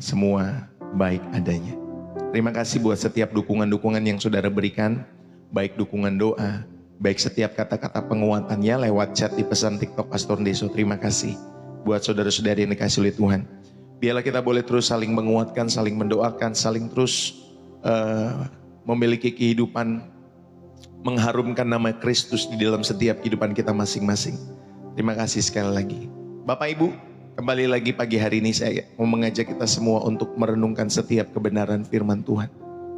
semua baik adanya. Terima kasih buat setiap dukungan-dukungan yang saudara berikan, baik dukungan doa, baik setiap kata-kata penguatannya lewat chat di pesan TikTok Pastor Deso. Terima kasih buat saudara-saudari yang dikasih oleh Tuhan. Biarlah kita boleh terus saling menguatkan, saling mendoakan, saling terus memiliki kehidupan mengharumkan nama Kristus di dalam setiap kehidupan kita masing-masing. Terima kasih sekali lagi. Bapak Ibu, kembali lagi pagi hari ini saya mau mengajak kita semua untuk merenungkan setiap kebenaran firman Tuhan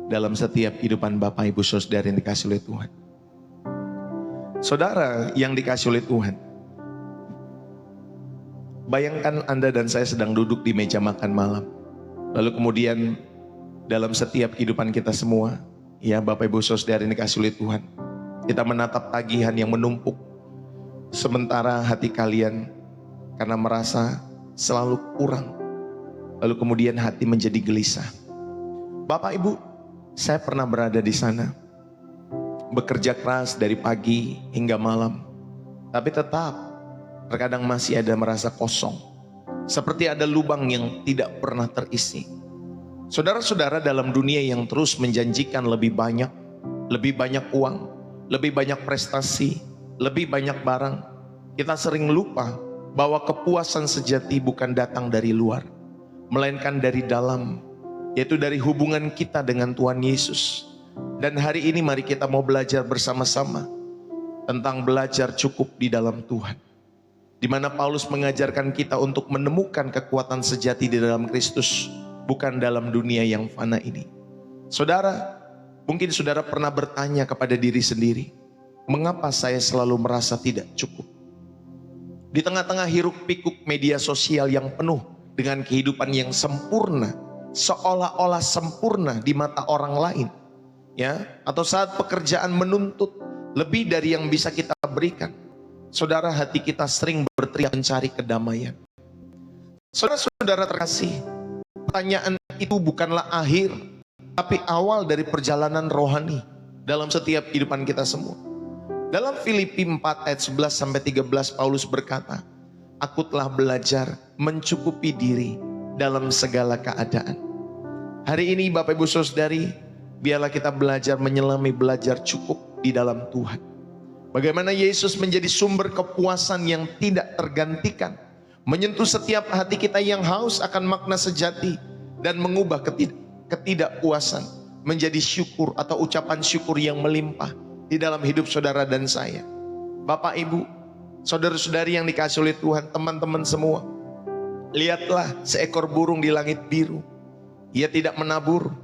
dalam setiap kehidupan Bapak Ibu saudara yang dikasih oleh Tuhan. Saudara yang dikasih oleh Tuhan, bayangkan Anda dan saya sedang duduk di meja makan malam. Lalu kemudian dalam setiap kehidupan kita semua, ya Bapak Ibu saudara yang dikasih oleh Tuhan, kita menatap tagihan yang menumpuk. Sementara hati kalian karena merasa selalu kurang, lalu kemudian hati menjadi gelisah. Bapak Ibu, saya pernah berada di sana, bekerja keras dari pagi hingga malam, tapi tetap terkadang masih ada merasa kosong, seperti ada lubang yang tidak pernah terisi. Saudara-saudara, dalam dunia yang terus menjanjikan lebih banyak uang, lebih banyak prestasi, lebih banyak barang, kita sering lupa bahwa kepuasan sejati bukan datang dari luar, melainkan dari dalam, yaitu dari hubungan kita dengan Tuhan Yesus. Dan hari ini mari kita mau belajar bersama-sama tentang belajar cukup di dalam Tuhan, di mana Paulus mengajarkan kita untuk menemukan kekuatan sejati di dalam Kristus, bukan dalam dunia yang fana ini. Saudara, mungkin saudara pernah bertanya kepada diri sendiri, mengapa saya selalu merasa tidak cukup? Di tengah-tengah hiruk pikuk media sosial yang penuh dengan kehidupan yang sempurna, seolah-olah sempurna di mata orang lain, ya, atau saat pekerjaan menuntut lebih dari yang bisa kita berikan, saudara, hati kita sering berteriak mencari kedamaian. Saudara-saudara terkasih, pertanyaan itu bukanlah akhir, tapi awal dari perjalanan rohani dalam setiap kehidupan kita semua. Dalam Filipi 4 ayat 11-13 Paulus berkata, aku telah belajar mencukupi diri dalam segala keadaan. Hari ini Bapak Ibu Saudari, biarlah kita belajar menyelami, belajar cukup di dalam Tuhan. Bagaimana Yesus menjadi sumber kepuasan yang tidak tergantikan, menyentuh setiap hati kita yang haus akan makna sejati, dan mengubah ketidakpuasan menjadi syukur atau ucapan syukur yang melimpah di dalam hidup saudara dan saya. Bapak Ibu, saudara-saudari yang dikasih oleh Tuhan, teman-teman semua, lihatlah seekor burung di langit biru. Ia tidak menabur,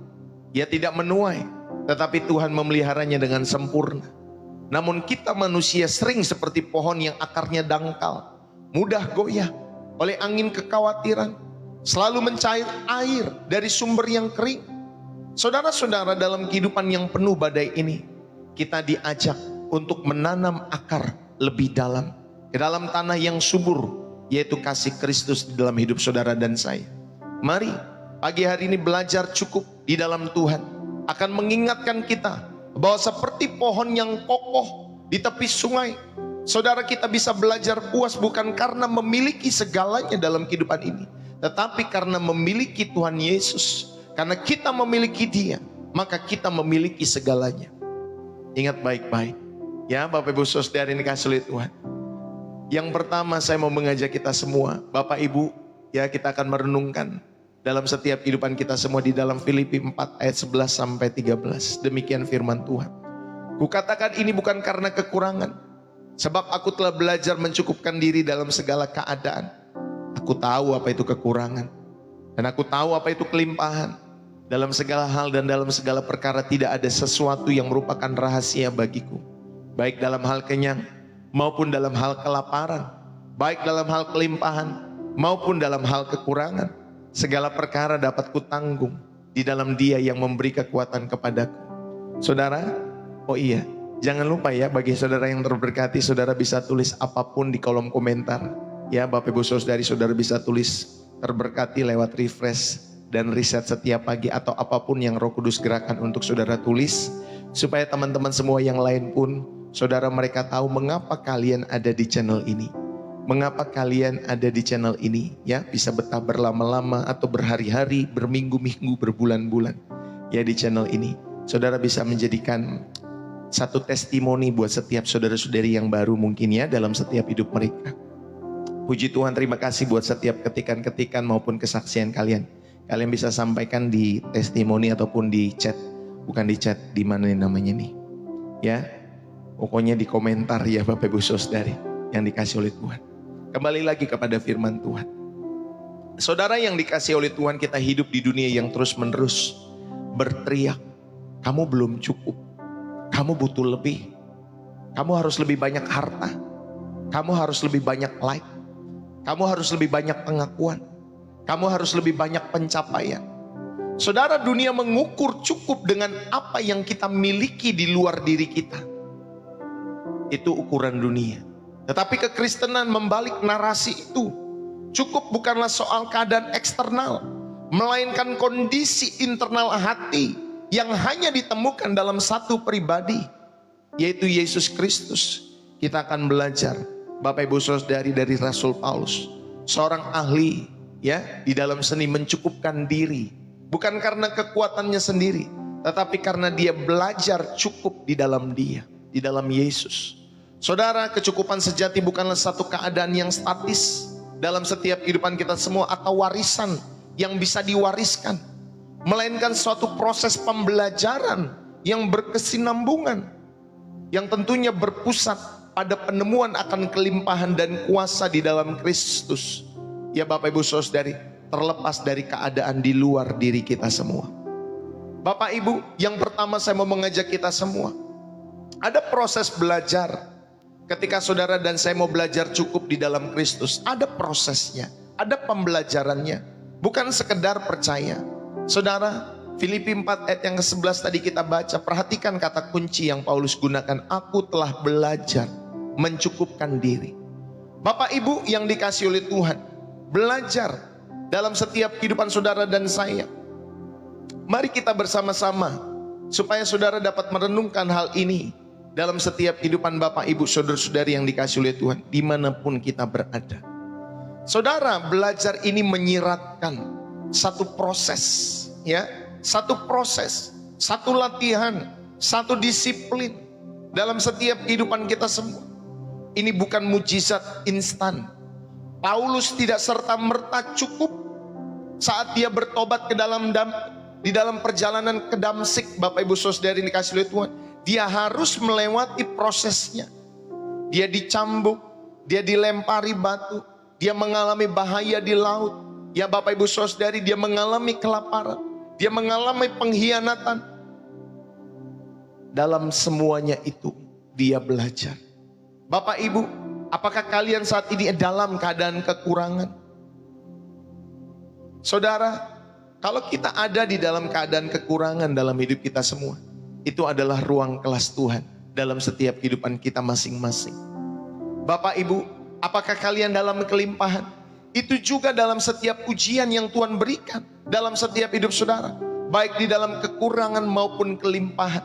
ia tidak menuai, tetapi Tuhan memeliharanya dengan sempurna. Namun kita manusia sering seperti pohon yang akarnya dangkal, mudah goyah oleh angin kekhawatiran, selalu mencair air dari sumber yang kering. Saudara-saudara, dalam kehidupan yang penuh badai ini, kita diajak untuk menanam akar lebih dalam ke dalam tanah yang subur, yaitu kasih Kristus di dalam hidup saudara dan saya. Mari pagi hari ini belajar cukup di dalam Tuhan akan mengingatkan kita bahwa seperti pohon yang kokoh di tepi sungai, saudara, kita bisa belajar puas bukan karena memiliki segalanya dalam kehidupan ini, tetapi karena memiliki Tuhan Yesus. Karena kita memiliki Dia, maka kita memiliki segalanya. Ingat baik-baik, ya Bapak Ibu Saudara yang dikasih oleh Tuhan. Yang pertama saya mau mengajak kita semua, Bapak Ibu, ya, kita akan merenungkan dalam setiap kehidupan kita semua di dalam Filipi 4 ayat 11-13. Demikian firman Tuhan. Kukatakan ini bukan karena kekurangan, sebab aku telah belajar mencukupkan diri dalam segala keadaan. Aku tahu apa itu kekurangan, dan aku tahu apa itu kelimpahan. Dalam segala hal dan dalam segala perkara tidak ada sesuatu yang merupakan rahasia bagiku, baik dalam hal kenyang maupun dalam hal kelaparan, baik dalam hal kelimpahan maupun dalam hal kekurangan. Segala perkara dapat kutanggung di dalam Dia yang memberi kekuatan kepadaku. Saudara, oh iya, jangan lupa ya, bagi saudara yang terberkati, saudara bisa tulis apapun di kolom komentar. Ya Bapak Ibu Saudari, saudara bisa tulis terberkati lewat refresh dan riset setiap pagi, atau apapun yang Roh Kudus gerakan untuk saudara tulis, supaya teman-teman semua yang lain pun, saudara, mereka tahu mengapa kalian ada di channel ini. Mengapa kalian ada di channel ini? Ya, bisa betah berlama-lama atau berhari-hari, berminggu-minggu, berbulan-bulan. Ya, di channel ini. Saudara bisa menjadikan satu testimoni buat setiap saudara-saudari yang baru mungkin ya dalam setiap hidup mereka. Puji Tuhan, terima kasih buat setiap ketikan-ketikan maupun kesaksian kalian. Kalian bisa sampaikan di testimoni ataupun di chat. Bukan di chat, di mana namanya nih. Ya, pokoknya di komentar ya Bapak Ibu Saudari yang dikasih oleh Tuhan. Kembali lagi kepada firman Tuhan. Saudara yang dikasih oleh Tuhan, kita hidup di dunia yang terus-menerus berteriak, kamu belum cukup, kamu butuh lebih, kamu harus lebih banyak harta, kamu harus lebih banyak like, kamu harus lebih banyak pengakuan, kamu harus lebih banyak pencapaian. Saudara, dunia mengukur cukup dengan apa yang kita miliki di luar diri kita. Itu ukuran dunia. Tetapi kekristenan membalik narasi itu. Cukup bukanlah soal keadaan eksternal, melainkan kondisi internal hati yang hanya ditemukan dalam satu pribadi, yaitu Yesus Kristus. Kita akan belajar, Bapak Ibu Saudari, dari Rasul Paulus, seorang ahli ya di dalam seni mencukupkan diri, bukan karena kekuatannya sendiri, tetapi karena dia belajar cukup di dalam Dia, di dalam Yesus. Saudara, kecukupan sejati bukanlah satu keadaan yang statis dalam setiap kehidupan kita semua atau warisan yang bisa diwariskan, melainkan suatu proses pembelajaran yang berkesinambungan, yang tentunya berpusat pada penemuan akan kelimpahan dan kuasa di dalam Kristus. Ya Bapak Ibu Saudari, terlepas dari keadaan di luar diri kita semua. Bapak Ibu, yang pertama saya mau mengajak kita semua, ada proses belajar. Ketika saudara dan saya mau belajar cukup di dalam Kristus, ada prosesnya, ada pembelajarannya, bukan sekedar percaya. Saudara, Filipi 4 ayat yang ke-11 tadi kita baca, perhatikan kata kunci yang Paulus gunakan, aku telah belajar mencukupkan diri. Bapak Ibu yang dikasih oleh Tuhan, belajar dalam setiap kehidupan saudara dan saya. Mari kita bersama-sama supaya saudara dapat merenungkan hal ini dalam setiap kehidupan Bapak Ibu saudara-saudari yang dikasih oleh Tuhan dimanapun kita berada. Saudara, belajar ini menyiratkan satu proses, ya, satu proses, satu latihan, satu disiplin dalam setiap kehidupan kita semua. Ini bukan mujizat instan. Paulus tidak serta-merta cukup saat dia bertobat di dalam perjalanan ke Damsik. Bapak Ibu saudari yang dikasih oleh Tuhan, dia harus melewati prosesnya. Dia dicambuk, dia dilempari batu, dia mengalami bahaya di laut. Ya Bapak Ibu Saudari, dia mengalami kelaparan, dia mengalami pengkhianatan. Dalam semuanya itu dia belajar. Bapak Ibu, apakah kalian saat ini dalam keadaan kekurangan? Saudara, kalau kita ada di dalam keadaan kekurangan dalam hidup kita semua, itu adalah ruang kelas Tuhan dalam setiap kehidupan kita masing-masing. Bapak Ibu, apakah kalian dalam kelimpahan? Itu juga dalam setiap ujian yang Tuhan berikan dalam setiap hidup saudara, baik di dalam kekurangan maupun kelimpahan.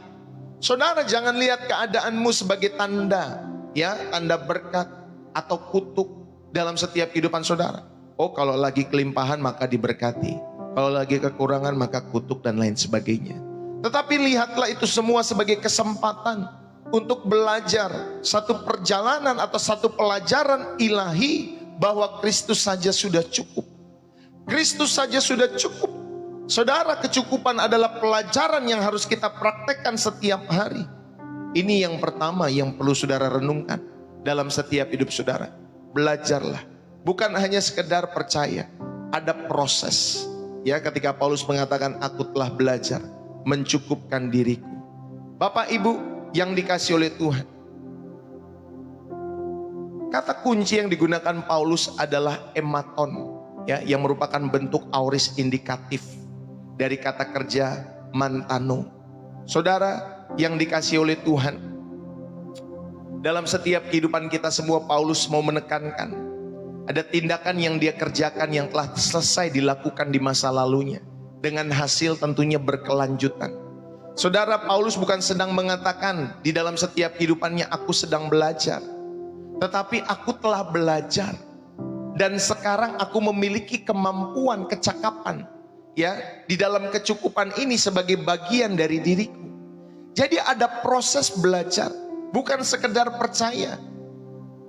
Saudara, jangan lihat keadaanmu sebagai tanda, ya, tanda berkat atau kutuk dalam setiap kehidupan saudara. Oh, kalau lagi kelimpahan maka diberkati, kalau lagi kekurangan maka kutuk dan lain sebagainya. Tetapi lihatlah itu semua sebagai kesempatan untuk belajar satu perjalanan atau satu pelajaran ilahi bahwa Kristus saja sudah cukup. Kristus saja sudah cukup. Saudara, kecukupan adalah pelajaran yang harus kita praktekkan setiap hari. Ini yang pertama yang perlu saudara renungkan dalam setiap hidup saudara. Belajarlah, bukan hanya sekedar percaya, ada proses. Ya, ketika Paulus mengatakan aku telah belajar mencukupkan diriku. Bapak Ibu yang dikasih oleh Tuhan, kata kunci yang digunakan Paulus adalah ematon, ya, yang merupakan bentuk auris indikatif dari kata kerja mantano. Saudara yang dikasih oleh Tuhan, dalam setiap kehidupan kita semua Paulus mau menekankan ada tindakan yang dia kerjakan yang telah selesai dilakukan di masa lalunya, dengan hasil tentunya berkelanjutan. Saudara, Paulus bukan sedang mengatakan di dalam setiap kehidupannya aku sedang belajar. tetapi aku telah belajar dan sekarang aku memiliki kemampuan, kecakapan ya di dalam kecukupan ini sebagai bagian dari diriku. Jadi ada proses belajar, bukan sekedar percaya.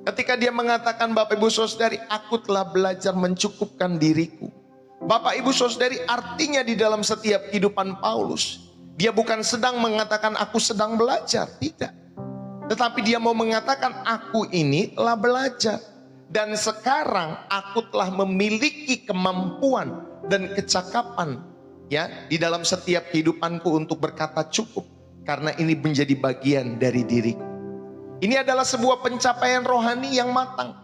Ketika dia mengatakan, Bapak Ibu Saudari, aku telah belajar mencukupkan diriku. Bapak Ibu Saudari, artinya di dalam setiap kehidupan Paulus, dia bukan sedang mengatakan aku sedang belajar, tidak. Tetapi dia mau mengatakan aku ini telah belajar. Dan sekarang aku telah memiliki kemampuan dan kecakapan ya di dalam setiap kehidupanku untuk berkata cukup. Karena ini menjadi bagian dari diriku. Ini adalah sebuah pencapaian rohani yang matang.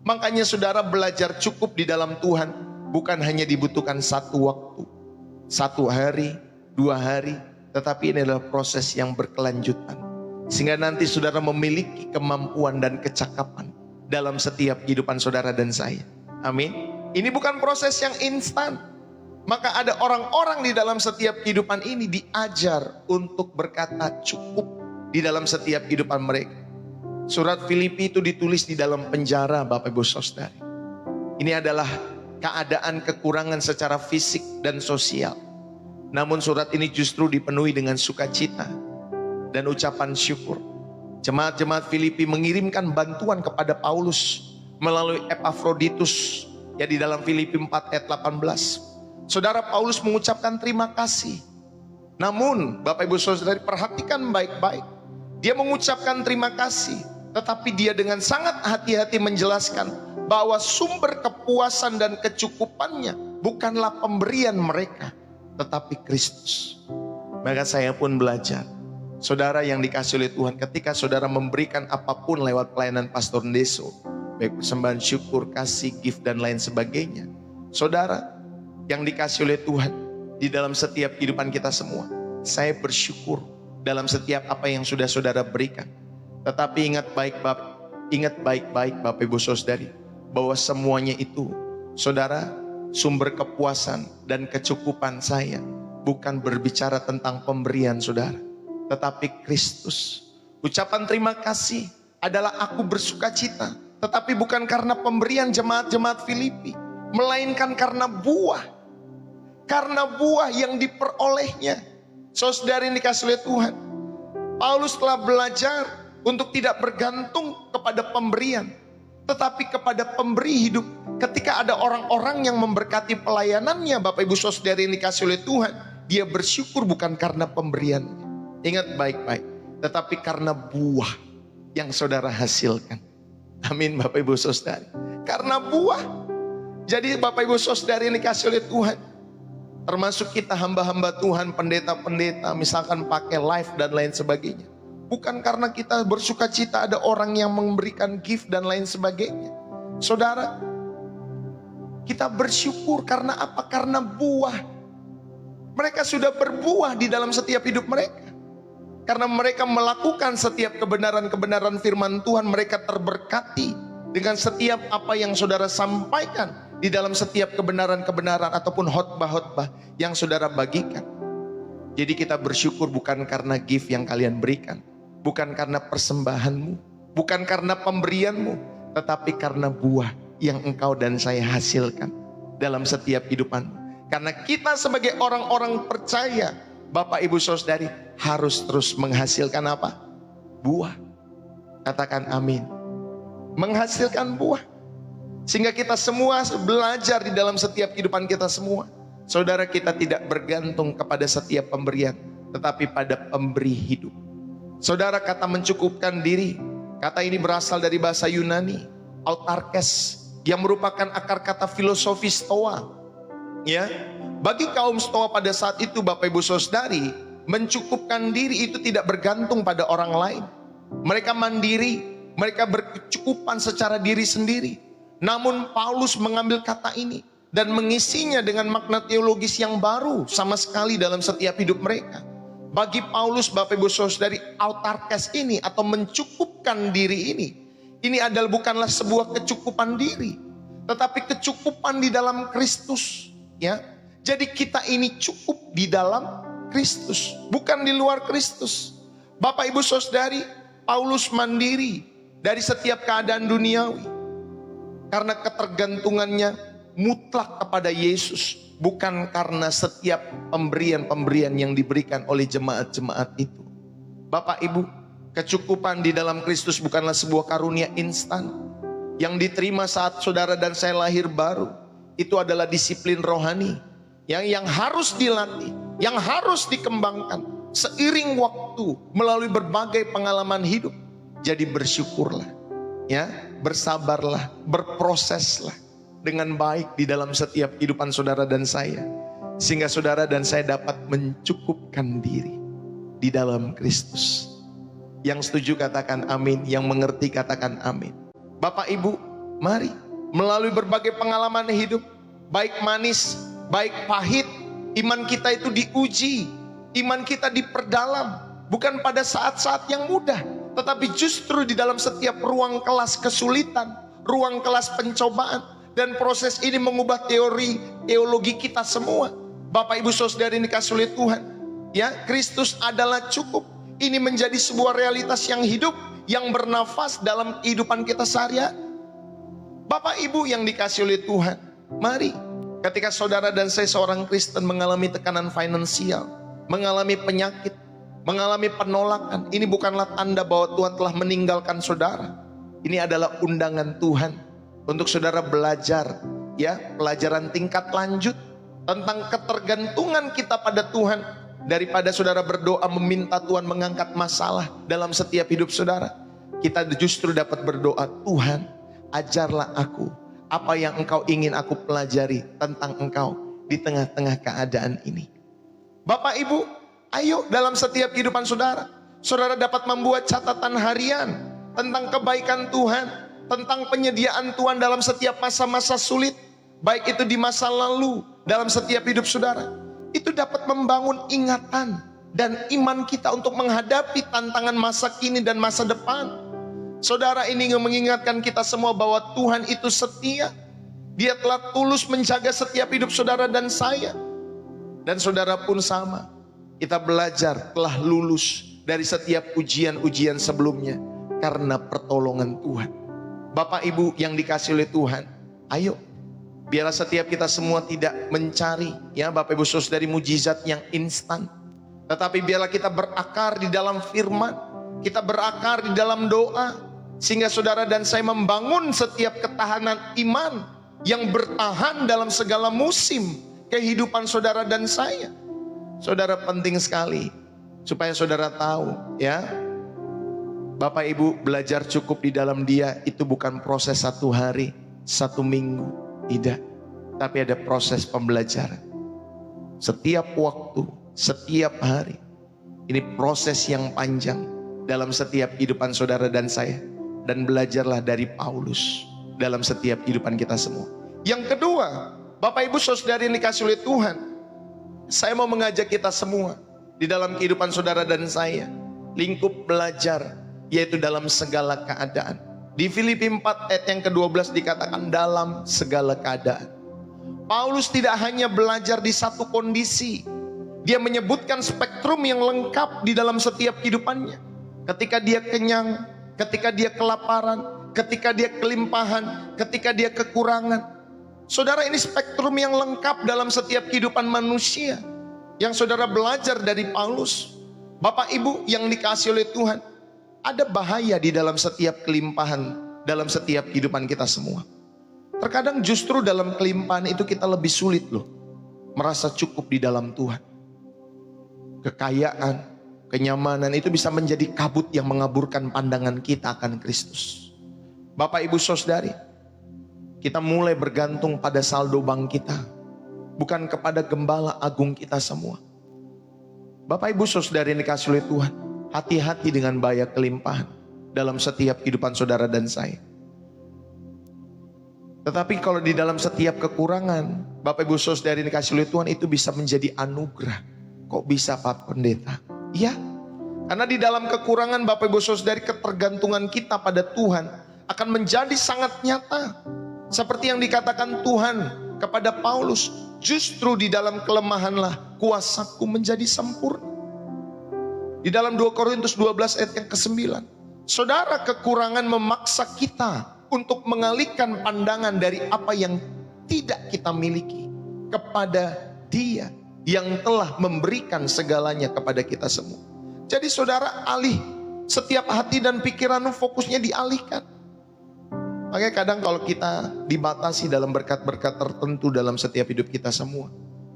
Makanya saudara belajar cukup di dalam Tuhan bukan hanya dibutuhkan satu waktu, 1 hari, 2 hari, tetapi ini adalah proses yang berkelanjutan. Sehingga nanti saudara memiliki kemampuan dan kecakapan dalam setiap kehidupan saudara dan saya. Amin. Ini bukan proses yang instan. Maka ada orang-orang di dalam setiap kehidupan ini diajar untuk berkata cukup di dalam setiap kehidupan mereka. Surat Filipi itu ditulis di dalam penjara, Bapak Ibu Saudara. Ini adalah keadaan kekurangan secara fisik dan sosial. Namun surat ini justru dipenuhi dengan sukacita dan ucapan syukur. Jemaat-jemaat Filipi mengirimkan bantuan kepada Paulus melalui Epafroditus ya di dalam Filipi 4 ayat 18. Saudara, Paulus mengucapkan terima kasih. Namun Bapak Ibu Saudara perhatikan baik-baik. Dia mengucapkan terima kasih, tetapi dia dengan sangat hati-hati menjelaskan bahwa sumber kepuasan dan kecukupannya bukanlah pemberian mereka, tetapi Kristus. Maka saya pun belajar. Saudara yang dikasih oleh Tuhan, ketika saudara memberikan apapun lewat pelayanan Pastor Ndeso, baik persembahan syukur, kasih, gift dan lain sebagainya. Saudara yang dikasih oleh Tuhan di dalam setiap kehidupan kita semua, saya bersyukur dalam setiap apa yang sudah saudara berikan. Tetapi ingat baik-baik Bapak Ibu Saudari, bahwa semuanya itu saudara, sumber kepuasan dan kecukupan saya bukan berbicara tentang pemberian saudara, tetapi Kristus. Ucapan terima kasih adalah aku bersukacita, tetapi bukan karena pemberian jemaat-jemaat Filipi, melainkan karena buah. Karena buah yang diperolehnya. Saudara yang dikasih oleh Tuhan, Paulus telah belajar untuk tidak bergantung kepada pemberian, tetapi kepada pemberi hidup. Ketika ada orang-orang yang memberkati pelayanannya, Bapak Ibu Saudara yang dikasih oleh Tuhan, dia bersyukur bukan karena pemberiannya. Ingat baik-baik, tetapi karena buah yang saudara hasilkan. Amin Bapak Ibu Saudara. Karena buah. Jadi Bapak Ibu Saudara yang dikasih oleh Tuhan, termasuk kita hamba-hamba Tuhan, pendeta-pendeta, misalkan pakai live dan lain sebagainya, bukan karena kita bersuka cita ada orang yang memberikan gift dan lain sebagainya. Saudara, kita bersyukur karena apa? Karena buah. Mereka sudah berbuah di dalam setiap hidup mereka. Karena mereka melakukan setiap kebenaran-kebenaran firman Tuhan, mereka terberkati dengan setiap apa yang saudara sampaikan di dalam setiap kebenaran-kebenaran ataupun khotbah-khotbah yang saudara bagikan. Jadi kita bersyukur bukan karena gift yang kalian berikan, bukan karena persembahanmu, bukan karena pemberianmu, tetapi karena buah yang engkau dan saya hasilkan dalam setiap kehidupanmu. Karena kita sebagai orang-orang percaya, Bapak Ibu Saudari, harus terus menghasilkan apa? Buah. Katakan amin. Menghasilkan buah. Sehingga kita semua belajar di dalam setiap kehidupan kita semua. Saudara, kita tidak bergantung kepada setiap pemberian, tetapi pada pemberi hidup. Saudara, kata mencukupkan diri, kata ini berasal dari bahasa Yunani, autarkes, yang merupakan akar kata filosofi Stoa. Ya, bagi kaum Stoa pada saat itu, Bapak Ibu Saudari, mencukupkan diri itu tidak bergantung pada orang lain. Mereka mandiri, mereka berkecukupan secara diri sendiri. Namun Paulus mengambil kata ini dan mengisinya dengan makna teologis yang baru sama sekali dalam setiap hidup mereka. Bagi Paulus, Bapak Ibu Saudari, autarkes ini atau mencukupkan diri ini adalah bukanlah sebuah kecukupan diri, tetapi kecukupan di dalam Kristus. Ya, jadi kita ini cukup di dalam Kristus, bukan di luar Kristus. Bapak Ibu Saudari, Paulus mandiri, dari setiap keadaan duniawi. Karena ketergantungannya mutlak kepada Yesus, bukan karena setiap pemberian-pemberian yang diberikan oleh jemaat-jemaat itu. Bapak Ibu, kecukupan di dalam Kristus bukanlah sebuah karunia instan yang diterima saat saudara dan saya lahir baru. Itu adalah disiplin rohani yang harus dilatih, yang harus dikembangkan seiring waktu melalui berbagai pengalaman hidup. Jadi bersyukurlah, ya, bersabarlah, berproseslah dengan baik di dalam setiap kehidupan saudara dan saya, sehingga saudara dan saya dapat mencukupkan diri di dalam Kristus. Yang setuju katakan amin, yang mengerti katakan amin. Bapak Ibu, mari melalui berbagai pengalaman hidup, baik manis, baik pahit, iman kita itu diuji, iman kita diperdalam, bukan pada saat-saat yang mudah, tetapi justru di dalam setiap ruang kelas kesulitan, ruang kelas pencobaan. Dan proses ini mengubah teologi kita semua. Bapak Ibu saudara ini dikasih oleh Tuhan, ya, Kristus adalah cukup. Ini menjadi sebuah realitas yang hidup, yang bernafas dalam kehidupan kita sehari-hari. Bapak Ibu yang dikasih oleh Tuhan, mari, ketika saudara dan saya seorang Kristen mengalami tekanan finansial, mengalami penyakit, mengalami penolakan, ini bukanlah tanda bahwa Tuhan telah meninggalkan saudara. Ini adalah undangan Tuhan untuk saudara belajar, ya, pelajaran tingkat lanjut tentang ketergantungan kita pada Tuhan, daripada saudara berdoa meminta Tuhan mengangkat masalah dalam setiap hidup saudara. Kita justru dapat berdoa, Tuhan, ajarlah aku apa yang Engkau ingin aku pelajari tentang Engkau di tengah-tengah keadaan ini. Bapak Ibu, ayo dalam setiap kehidupan saudara, saudara dapat membuat catatan harian tentang kebaikan Tuhan, tentang penyediaan Tuhan dalam setiap masa-masa sulit, baik itu di masa lalu, dalam setiap hidup saudara. Itu dapat membangun ingatan dan iman kita untuk menghadapi tantangan masa kini dan masa depan. Saudara, ini ingin mengingatkan kita semua bahwa Tuhan itu setia. Dia telah tulus menjaga setiap hidup saudara dan saya. Dan saudara pun sama. Kita belajar telah lulus dari setiap ujian-ujian sebelumnya karena pertolongan Tuhan. Bapak Ibu yang dikasih oleh Tuhan, ayo, biarlah setiap kita semua tidak mencari, ya Bapak Ibu saudari, mujizat yang instan, tetapi biarlah kita berakar di dalam firman, kita berakar di dalam doa, sehingga saudara dan saya membangun setiap ketahanan iman yang bertahan dalam segala musim kehidupan saudara dan saya. Saudara, penting sekali supaya saudara tahu, ya, Bapak Ibu, belajar cukup di dalam Dia itu bukan proses 1 hari, 1 minggu, tidak. Tapi ada proses pembelajaran. Setiap waktu, setiap hari. Ini proses yang panjang dalam setiap kehidupan saudara dan saya. Dan belajarlah dari Paulus dalam setiap kehidupan kita semua. Yang kedua, Bapak Ibu saudari yang dikasih oleh Tuhan, saya mau mengajak kita semua di dalam kehidupan saudara dan saya, lingkup belajar, yaitu dalam segala keadaan. Di Filipi 4 ayat yang ke-12 dikatakan dalam segala keadaan. Paulus tidak hanya belajar di satu kondisi, dia menyebutkan spektrum yang lengkap di dalam setiap kehidupannya. Ketika dia kenyang, ketika dia kelaparan, ketika dia kelimpahan, ketika dia kekurangan. Saudara, ini spektrum yang lengkap dalam setiap kehidupan manusia yang saudara belajar dari Paulus. Bapak Ibu yang dikasih oleh Tuhan, ada bahaya di dalam setiap kelimpahan, dalam setiap kehidupan kita semua. Terkadang justru dalam kelimpahan itu kita lebih sulit loh merasa cukup di dalam Tuhan. Kekayaan, kenyamanan itu bisa menjadi kabut yang mengaburkan pandangan kita akan Kristus. Bapak Ibu saudari, kita mulai bergantung pada saldo bank kita, bukan kepada gembala agung kita semua. Bapak Ibu saudari yang dikasih oleh Tuhan, hati-hati dengan bahaya kelimpahan dalam setiap kehidupan saudara dan saya. Tetapi kalau di dalam setiap kekurangan, Bapak Ibu saudari yang dikasih oleh Tuhan, itu bisa menjadi anugerah. Kok bisa Pak Pendeta? Iya, karena di dalam kekurangan Bapak Ibu saudari, ketergantungan kita pada Tuhan akan menjadi sangat nyata. Seperti yang dikatakan Tuhan kepada Paulus, justru di dalam kelemahanlah kuasaku menjadi sempurna. Di dalam 2 Korintus 12 ayat yang ke-9, Saudara, kekurangan memaksa kita untuk mengalihkan pandangan dari apa yang tidak kita miliki kepada Dia yang telah memberikan segalanya kepada kita semua. Jadi saudara, alih setiap hati dan pikiran fokusnya dialihkan. Makanya kadang kalau kita dibatasi dalam berkat-berkat tertentu dalam setiap hidup kita semua,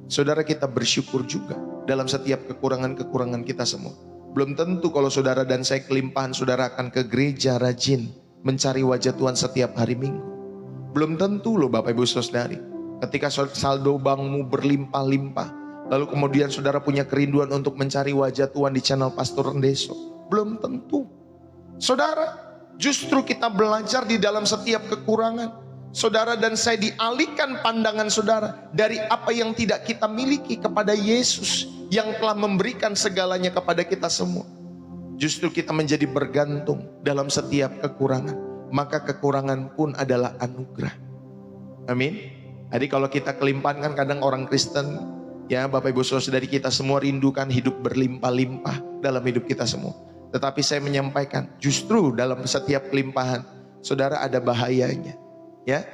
saudara, kita bersyukur juga dalam setiap kekurangan-kekurangan kita semua. Belum tentu kalau saudara dan saya kelimpahan, saudara akan ke gereja rajin mencari wajah Tuhan setiap hari Minggu. Belum tentu loh Bapak Ibu Saudari, ketika saldo bankmu berlimpah-limpah, lalu kemudian saudara punya kerinduan untuk mencari wajah Tuhan di channel Pastor Rendeso. Belum tentu. Saudara, justru kita belajar di dalam setiap kekurangan. Saudara dan saya dialihkan pandangan saudara dari apa yang tidak kita miliki kepada Yesus yang telah memberikan segalanya kepada kita semua. Justru kita menjadi bergantung dalam setiap kekurangan. Maka kekurangan pun adalah anugerah. Amin. Jadi kalau kita kelimpahan, kan kadang orang Kristen, ya Bapak Ibu Saudari, kita semua rindukan hidup berlimpah-limpah dalam hidup kita semua. Tetapi saya menyampaikan, justru dalam setiap kelimpahan, saudara, ada bahayanya. Ya,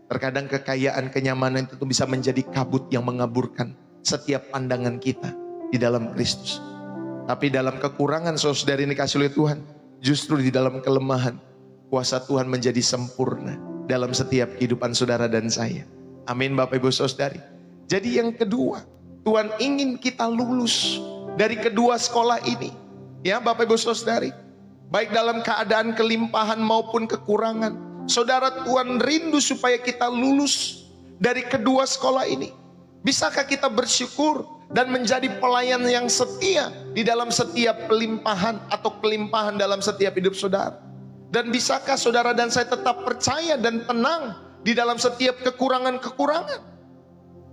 terkadang kekayaan, kenyamanan itu bisa menjadi kabut yang mengaburkan setiap pandangan kita di dalam Kristus. Tapi dalam kekurangan, saudara ini kasih oleh Tuhan, justru di dalam kelemahan, kuasa Tuhan menjadi sempurna dalam setiap kehidupan saudara dan saya. Amin Bapak Ibu Saudari. Jadi yang kedua, Tuhan ingin kita lulus dari kedua sekolah ini. Ya Bapak Ibu Saudari, baik dalam keadaan kelimpahan maupun kekurangan. Saudara, Tuhan rindu supaya kita lulus dari kedua sekolah ini. Bisakah kita bersyukur dan menjadi pelayan yang setia di dalam setiap pelimpahan atau kelimpahan dalam setiap hidup saudara? Dan bisakah saudara dan saya tetap percaya dan tenang di dalam setiap kekurangan-kekurangan?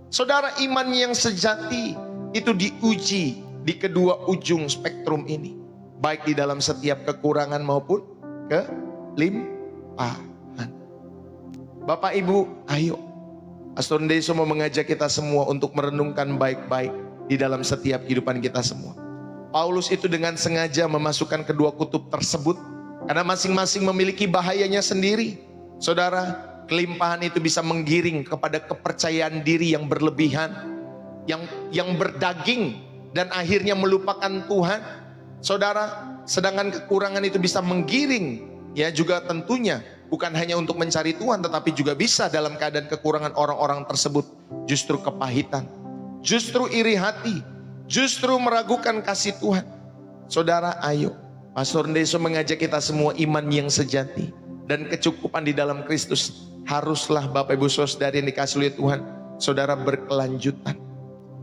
Saudara, iman yang sejati itu diuji di kedua ujung spektrum ini, baik di dalam setiap kekurangan maupun kelimpahan. Bapak Ibu, ayo, Pastor Rendeso mau mengajak kita semua untuk merenungkan baik-baik di dalam setiap kehidupan kita semua. Paulus itu dengan sengaja memasukkan kedua kutub tersebut karena masing-masing memiliki bahayanya sendiri. Saudara, kelimpahan itu bisa menggiring kepada kepercayaan diri yang berlebihan, yang berdaging dan akhirnya melupakan Tuhan. Saudara, sedangkan kekurangan itu bisa menggiring, ya juga tentunya bukan hanya untuk mencari Tuhan, tetapi juga bisa dalam keadaan kekurangan orang-orang tersebut justru kepahitan, justru iri hati, justru meragukan kasih Tuhan. Saudara, ayo, Pastor Rendeso mengajak kita semua iman yang sejati dan kecukupan di dalam Kristus haruslah Bapak Ibu Saudari yang dikasih oleh Tuhan, saudara, berkelanjutan.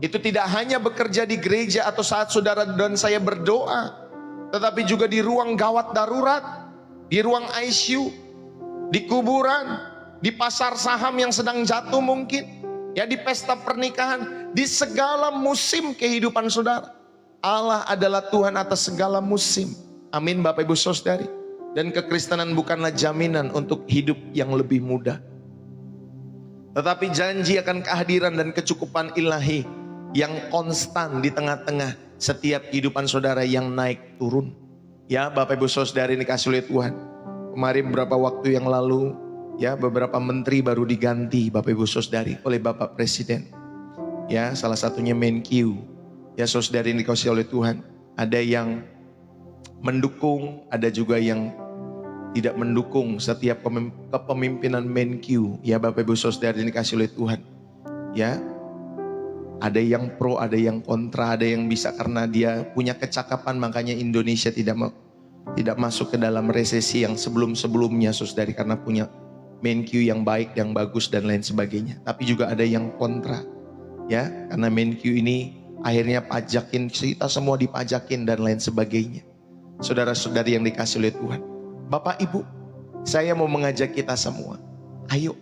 Itu tidak hanya bekerja di gereja atau saat saudara dan saya berdoa, tetapi juga di ruang gawat darurat, di ruang ICU, di kuburan, di pasar saham yang sedang jatuh mungkin, ya di pesta pernikahan, di segala musim kehidupan saudara. Allah adalah Tuhan atas segala musim. Amin Bapak Ibu Saudari. Dan kekristenan bukanlah jaminan untuk hidup yang lebih mudah, tetapi janji akan kehadiran dan kecukupan ilahi yang konstan di tengah-tengah setiap kehidupan saudara yang naik turun. Ya Bapak Ibu Saudari ini kasih oleh Tuhan. Kemarin beberapa waktu yang lalu, ya beberapa menteri baru diganti Bapak Ibu Saudari oleh Bapak Presiden. Ya salah satunya Menkyu. Ya saudari ini dikasih oleh Tuhan. Ada yang mendukung, ada juga yang tidak mendukung setiap kepemimpinan Menkyu. Ya Bapak Ibu Saudari ini dikasih oleh Tuhan. Ya ada yang pro, ada yang kontra, ada yang bisa karena dia punya kecakapan makanya Indonesia tidak masuk ke dalam resesi yang sebelum-sebelumnya, saudari, karena punya Menkyu yang baik, yang bagus dan lain sebagainya. Tapi juga ada yang kontra, ya, karena Menkyu ini akhirnya pajakin, kita semua dipajakin dan lain sebagainya. Saudara-saudari yang dikasih oleh Tuhan, Bapak Ibu, saya mau mengajak kita semua, ayo,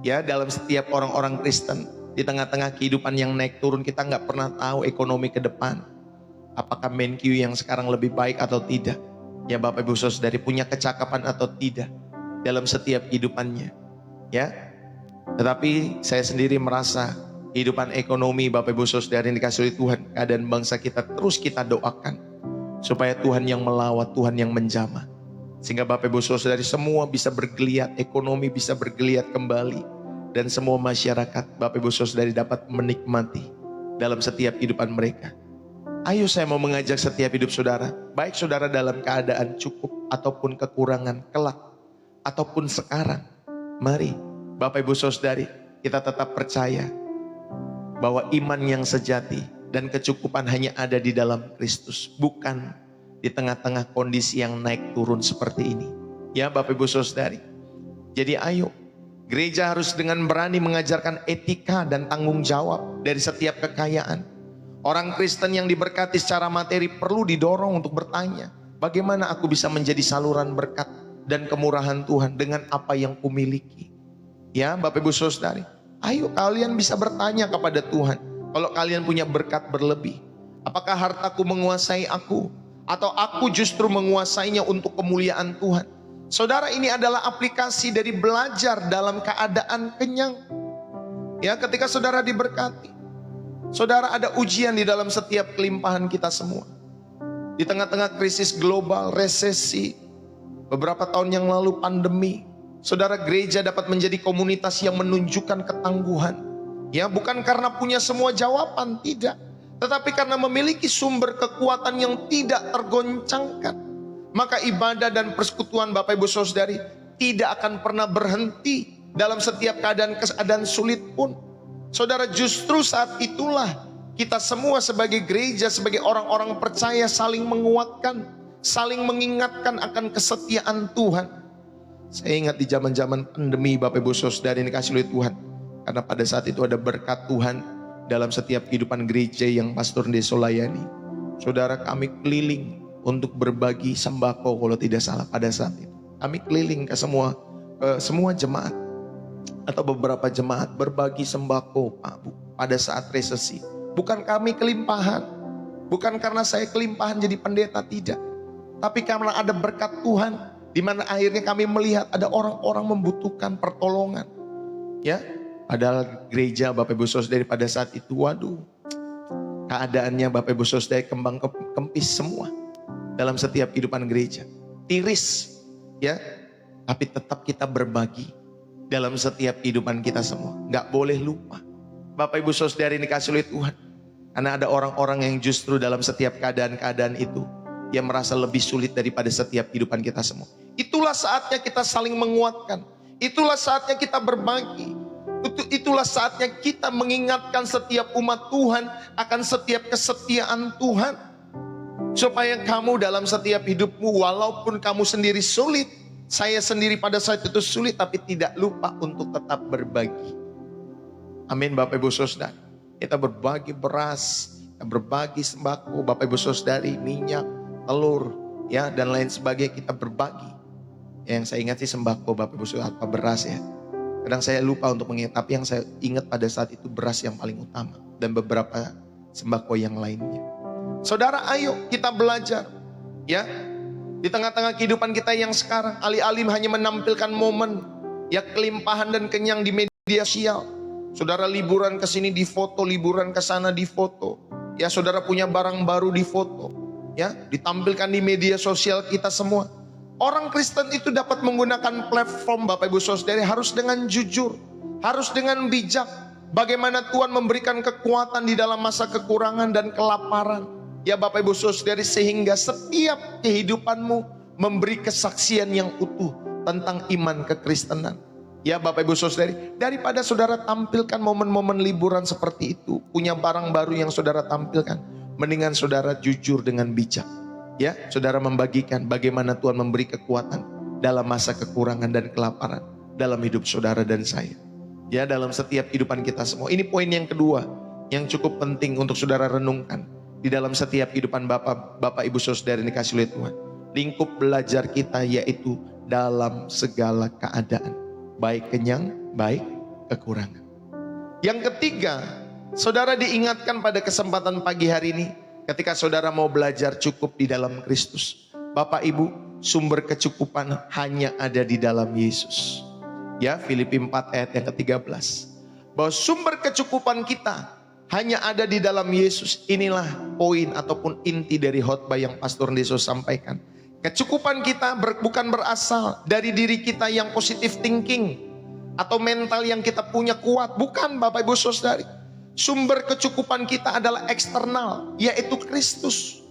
ya, dalam setiap orang-orang Kristen di tengah-tengah kehidupan yang naik turun, kita nggak pernah tahu ekonomi ke depan, apakah Menkyu yang sekarang lebih baik atau tidak. Ya Bapak Ibu Saudari punya kecakapan atau tidak dalam setiap kehidupannya, ya. Tetapi saya sendiri merasa kehidupan ekonomi Bapak Ibu Saudari yang dikasih oleh Tuhan, keadaan bangsa kita terus kita doakan supaya Tuhan yang melawat, Tuhan yang menjamah. Sehingga Bapak Ibu Saudara semua bisa bergeliat, ekonomi bisa bergeliat kembali. Dan semua masyarakat Bapak Ibu Saudara dapat menikmati dalam setiap kehidupan mereka. Ayo saya mau mengajak setiap hidup saudara, baik saudara dalam keadaan cukup ataupun kekurangan kelak, ataupun sekarang. Mari Bapak Ibu Saudari, kita tetap percaya bahwa iman yang sejati dan kecukupan hanya ada di dalam Kristus, bukan di tengah-tengah kondisi yang naik turun seperti ini. Ya Bapak Ibu Saudari, jadi ayo, gereja harus dengan berani mengajarkan etika dan tanggung jawab dari setiap kekayaan. Orang Kristen yang diberkati secara materi perlu didorong untuk bertanya, bagaimana aku bisa menjadi saluran berkat dan kemurahan Tuhan dengan apa yang kumiliki. Ya Bapak Ibu Saudari, ayo kalian bisa bertanya kepada Tuhan. Kalau kalian punya berkat berlebih, apakah hartaku menguasai aku, atau aku justru menguasainya untuk kemuliaan Tuhan? Saudara, ini adalah aplikasi dari belajar dalam keadaan kenyang. Ya, ketika saudara diberkati, saudara ada ujian di dalam setiap kelimpahan kita semua. Di tengah-tengah krisis global, resesi, beberapa tahun yang lalu pandemi, saudara, gereja dapat menjadi komunitas yang menunjukkan ketangguhan. Ya, bukan karena punya semua jawaban, tidak. Tetapi karena memiliki sumber kekuatan yang tidak tergoncangkan. Maka ibadah dan persekutuan Bapak Ibu Saudari tidak akan pernah berhenti dalam setiap keadaan sulit pun. Saudara, justru saat itulah kita semua sebagai gereja, sebagai orang-orang percaya saling menguatkan, saling mengingatkan akan kesetiaan Tuhan. Saya ingat di zaman-zaman pandemi Bapak Ibu Saudara ini kasih oleh Tuhan. Karena pada saat itu ada berkat Tuhan dalam setiap kehidupan gereja yang Pastor Deso layani. Saudara, kami keliling untuk berbagi sembako kalau tidak salah pada saat itu. Kami keliling ke semua jemaat. Atau beberapa jemaat berbagi sembako Pak Bu pada saat resesi. Bukan kami kelimpahan, bukan karena saya kelimpahan jadi pendeta, tidak. Tapi karena ada berkat Tuhan, di mana akhirnya kami melihat ada orang-orang membutuhkan pertolongan. Ya, padahal gereja Bapak Ibu Saudara pada saat itu, waduh, keadaannya Bapak Ibu Saudara kembang kempis semua dalam setiap kehidupan gereja. Tiris, ya, tapi tetap kita berbagi dalam setiap kehidupan kita semua. Gak boleh lupa. Bapak Ibu Saudara ini kasih oleh Tuhan. Karena ada orang-orang yang justru dalam setiap keadaan-keadaan itu, yang merasa lebih sulit daripada setiap kehidupan kita semua. Itulah saatnya kita saling menguatkan. Itulah saatnya kita berbagi. Itulah saatnya kita mengingatkan setiap umat Tuhan akan setiap kesetiaan Tuhan. Supaya kamu dalam setiap hidupmu, walaupun kamu sendiri sulit, saya sendiri pada saat itu sulit, tapi tidak lupa untuk tetap berbagi. Amin Bapak Ibu Saudara. Kita berbagi beras, kita berbagi sembako, Bapak Ibu Saudari, minyak, telur, ya, dan lain sebagainya kita berbagi. Yang saya ingat sih sembako Bapak Ibu Saudara, apa beras ya. Kadang saya lupa untuk mengingat, tapi yang saya ingat pada saat itu beras yang paling utama. Dan beberapa sembako yang lainnya. Saudara, ayo kita belajar, ya. Di tengah-tengah kehidupan kita yang sekarang, alih-alih hanya menampilkan momen ya kelimpahan dan kenyang di media sosial. Saudara liburan ke sini difoto, liburan ke sana difoto. Ya, saudara punya barang baru difoto. Ya, ditampilkan di media sosial kita semua. Orang Kristen itu dapat menggunakan platform Bapak Ibu Saudara harus dengan jujur, harus dengan bijak. Bagaimana Tuhan memberikan kekuatan di dalam masa kekurangan dan kelaparan. Ya Bapak Ibu Saudari, sehingga setiap kehidupanmu memberi kesaksian yang utuh tentang iman kekristenan. Ya Bapak Ibu Saudari, daripada saudara tampilkan momen-momen liburan seperti itu, punya barang baru yang saudara tampilkan, mendingan saudara jujur dengan bijak. Ya, saudara membagikan bagaimana Tuhan memberi kekuatan dalam masa kekurangan dan kelaparan dalam hidup saudara dan saya. Ya, dalam setiap kehidupan kita semua. Ini poin yang kedua yang cukup penting untuk saudara renungkan. Di dalam setiap kehidupan Bapak Ibu Saudara yang dikasih oleh Tuhan. Lingkup belajar kita yaitu dalam segala keadaan. Baik kenyang, baik kekurangan. Yang ketiga, saudara diingatkan pada kesempatan pagi hari ini. Ketika saudara mau belajar cukup di dalam Kristus. Bapak Ibu, sumber kecukupan hanya ada di dalam Yesus. Ya, Filipi 4 ayat yang ke-13. Bahwa sumber kecukupan kita hanya ada di dalam Yesus. Inilah poin ataupun inti dari khotbah yang Pastor Deso sampaikan. Kecukupan kita bukan berasal dari diri kita yang positive thinking atau mental yang kita punya kuat. Bukan, Bapak Ibu Saudari. Sumber kecukupan kita adalah eksternal, yaitu Kristus.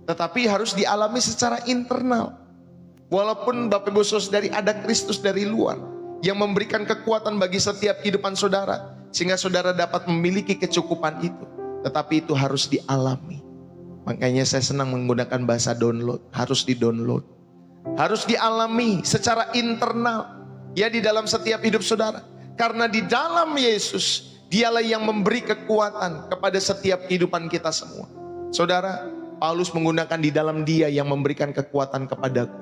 Tetapi harus dialami secara internal. Walaupun Bapak Ibu Saudari ada Kristus dari luar yang memberikan kekuatan bagi setiap kehidupan saudara, sehingga saudara dapat memiliki kecukupan itu. Tetapi itu harus dialami. Makanya saya senang menggunakan bahasa download. Harus di-download. Harus dialami secara internal. Ya, di dalam setiap hidup saudara. Karena di dalam Yesus, Dialah yang memberi kekuatan kepada setiap kehidupan kita semua. Saudara, Paulus menggunakan di dalam Dia yang memberikan kekuatan kepadaku.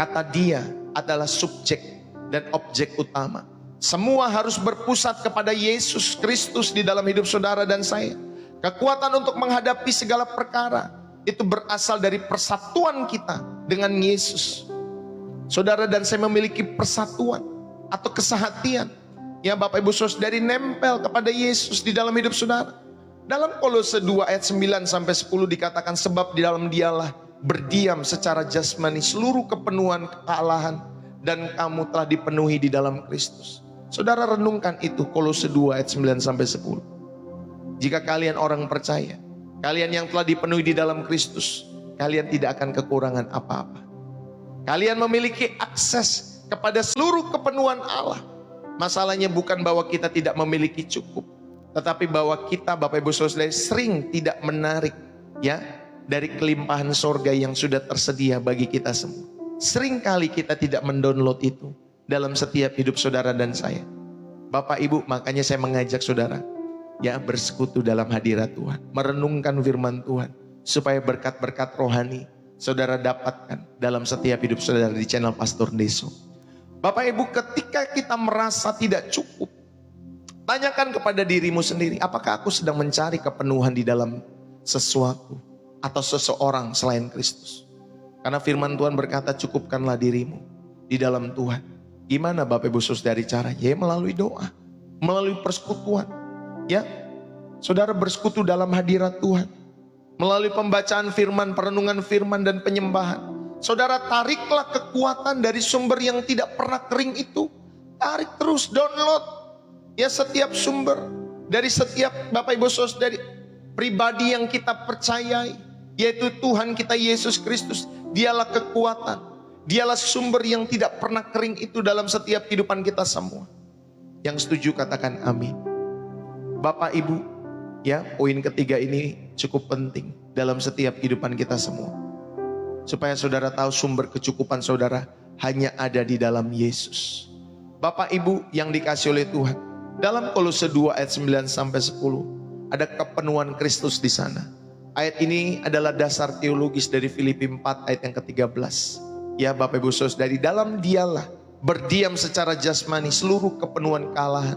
Kata Dia adalah subjek dan objek utama. Semua harus berpusat kepada Yesus Kristus di dalam hidup saudara dan saya. Kekuatan untuk menghadapi segala perkara itu berasal dari persatuan kita dengan Yesus. Saudara dan saya memiliki persatuan atau kesehatian. Ya, Bapak Ibu Saudari nempel kepada Yesus di dalam hidup saudara. Dalam Kolose 2 ayat 9 sampai 10 dikatakan, sebab di dalam Dialah berdiam secara jasmani seluruh kepenuhan kealahan, dan kamu telah dipenuhi di dalam Kristus. Saudara renungkan itu, Kolose 2 ayat 9 sampai 10. Jika kalian orang percaya, kalian yang telah dipenuhi di dalam Kristus, kalian tidak akan kekurangan apa-apa. Kalian memiliki akses kepada seluruh kepenuhan Allah. Masalahnya bukan bahwa kita tidak memiliki cukup, tetapi bahwa kita, Bapak Ibu Saudara, sering tidak menarik ya dari kelimpahan sorga yang sudah tersedia bagi kita semua. Sering kali kita tidak mendownload itu dalam setiap hidup saudara dan saya. Bapak Ibu, makanya saya mengajak saudara ya bersekutu dalam hadirat Tuhan, merenungkan firman Tuhan, supaya berkat-berkat rohani saudara dapatkan dalam setiap hidup saudara di channel Pastor Deso. Bapak Ibu, ketika kita merasa tidak cukup, tanyakan kepada dirimu sendiri, apakah aku sedang mencari kepenuhan di dalam sesuatu atau seseorang selain Kristus? Karena firman Tuhan berkata, cukupkanlah dirimu di dalam Tuhan. Gimana Bapak Ibu Saudari caranya? Ya melalui doa, melalui persekutuan. Ya, saudara bersekutu dalam hadirat Tuhan. Melalui pembacaan firman, perenungan firman, dan penyembahan. Saudara tariklah kekuatan dari sumber yang tidak pernah kering itu. Tarik terus, download. Ya, setiap sumber. Dari setiap Bapak Ibu Saudari pribadi yang kita percayai, yaitu Tuhan kita Yesus Kristus. Dialah kekuatan. Dialah sumber yang tidak pernah kering itu dalam setiap kehidupan kita semua. Yang setuju katakan amin. Bapak Ibu, ya, poin ketiga ini cukup penting dalam setiap kehidupan kita semua. Supaya saudara tahu sumber kecukupan saudara hanya ada di dalam Yesus. Bapak Ibu yang dikasihi oleh Tuhan, dalam Kolose 2 ayat 9 sampai 10 ada kepenuhan Kristus di sana. Ayat ini adalah dasar teologis dari Filipi 4 ayat yang ke-13. Ya Bapak Ibu Saudara, di dalam Dialah berdiam secara jasmani seluruh kepenuhan kealahan.